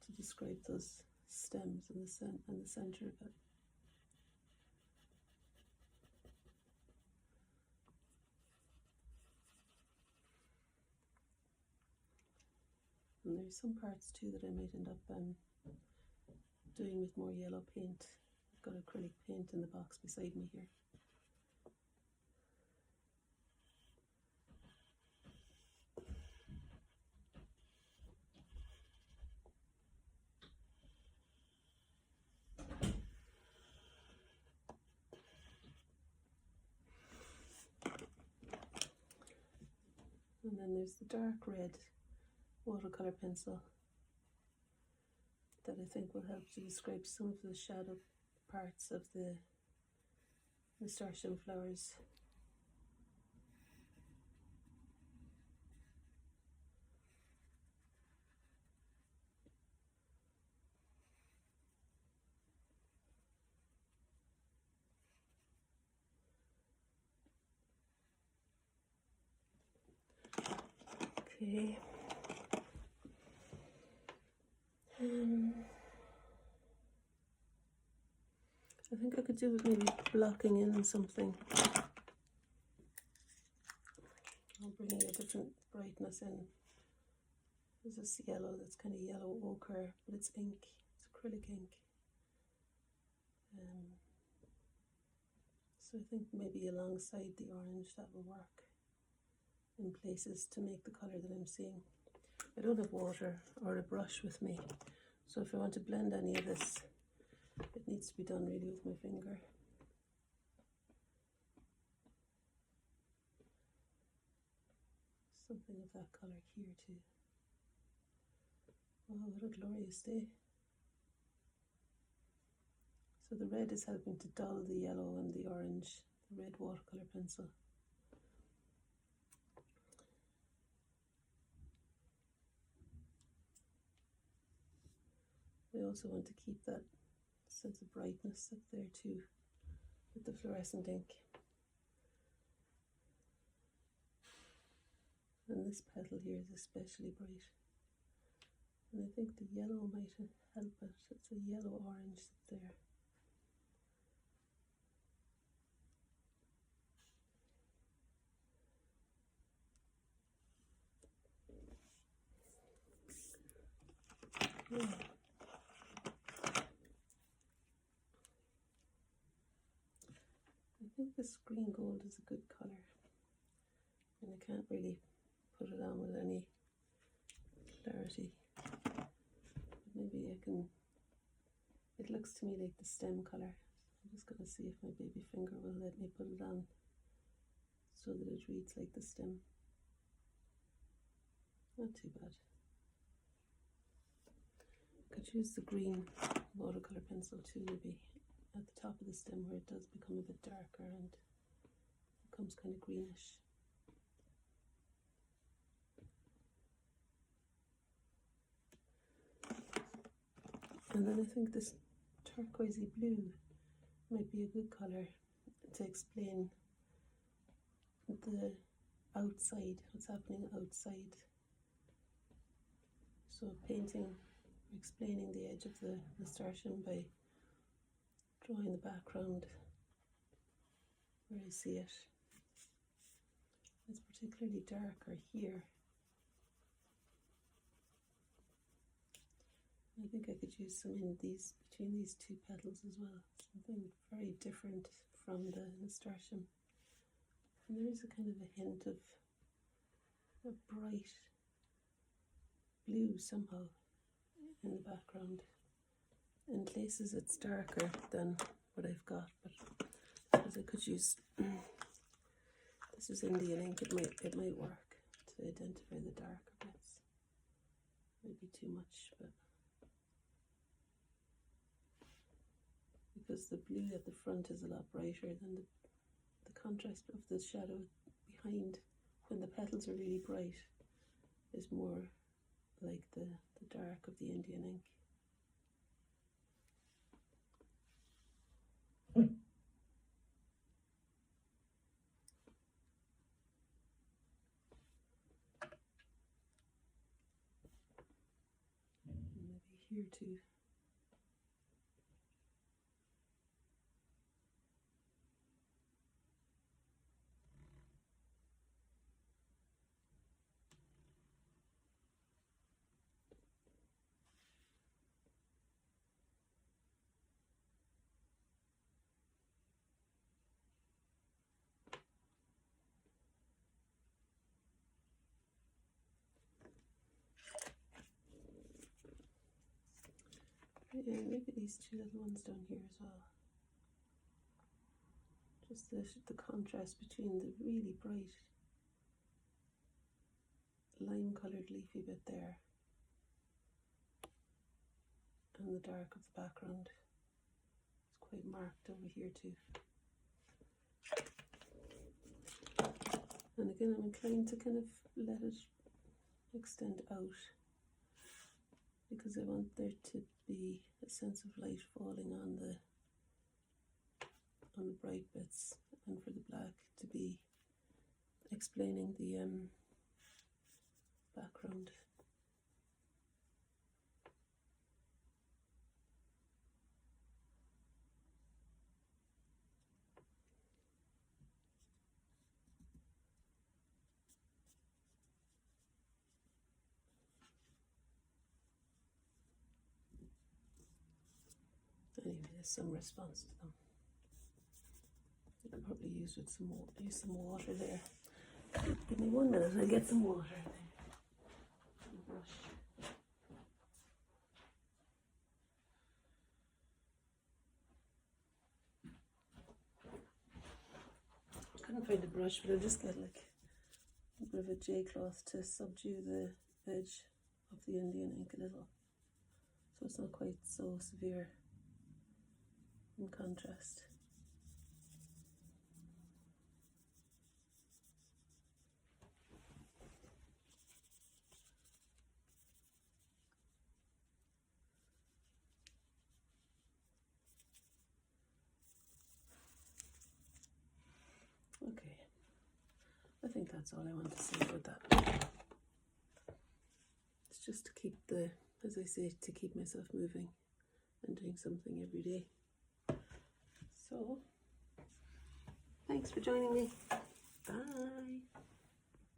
to describe those stems and the center of it. And there's some parts too that I might end up doing with more yellow paint. I've got acrylic paint in the box beside me here. And then there's the dark red watercolor pencil that I think will help to describe some of the shadow parts of the nasturtium flowers. Okay. I think I could do with maybe blocking in something. I'll bring a different brightness in. There's this yellow that's kind of yellow ochre, but it's ink. It's acrylic ink. So I think maybe alongside the orange that will work in places to make the colour that I'm seeing. I don't have water or a brush with me, so if I want to blend any of this, it needs to be done really with my finger. Something of that colour here too. Oh, what a glorious day. So the red is helping to dull the yellow and the orange, the red watercolour pencil. I also want to keep that sense of brightness up there too with the fluorescent ink. And this petal here is especially bright. And I think the yellow might help it. It's a yellow-orange there. Yeah. I think this green gold is a good colour, and I can't really put it on with any clarity. But maybe I can, it looks to me like the stem colour. I'm just going to see if my baby finger will let me put it on so that it reads like the stem. Not too bad. Could use the green watercolour pencil too, maybe at the top of the stem where it does become a bit darker and becomes kind of greenish. And then I think this turquoisey blue might be a good colour to explain the outside, what's happening outside. So painting, explaining the edge of the nasturtium by drawing the background where I see it. It's particularly darker here. I think I could use some in these, between these two petals as well. Something very different from the nasturtium. And there is a kind of a hint of a bright blue somehow in the background. In places it's darker than what I've got, but because I could use, this is Indian ink, it might work to identify the darker bits. Maybe too much, but because the blue at the front is a lot brighter than the contrast of the shadow behind when the petals are really bright is more like the dark of the Indian ink. Maybe here too. Yeah, maybe these two little ones down here as well. Just the contrast between the really bright lime coloured leafy bit there and the dark of the background. It's quite marked over here too. And again, I'm inclined to kind of let it extend out because I want there to be a sense of light falling on the bright bits, and for the black to be explaining the background. Anyway, there's some response to them. I'll probably use some water there. Give me 1 minute, I'll get some water there. And a brush. Couldn't find a brush, but I'll just get like a bit of a J cloth to subdue the edge of the Indian ink a little, so it's not quite so severe in contrast. Okay, I think that's all I want to say about that. It's just to keep as I say, to keep myself moving and doing something every day. So, thanks for joining me. Bye.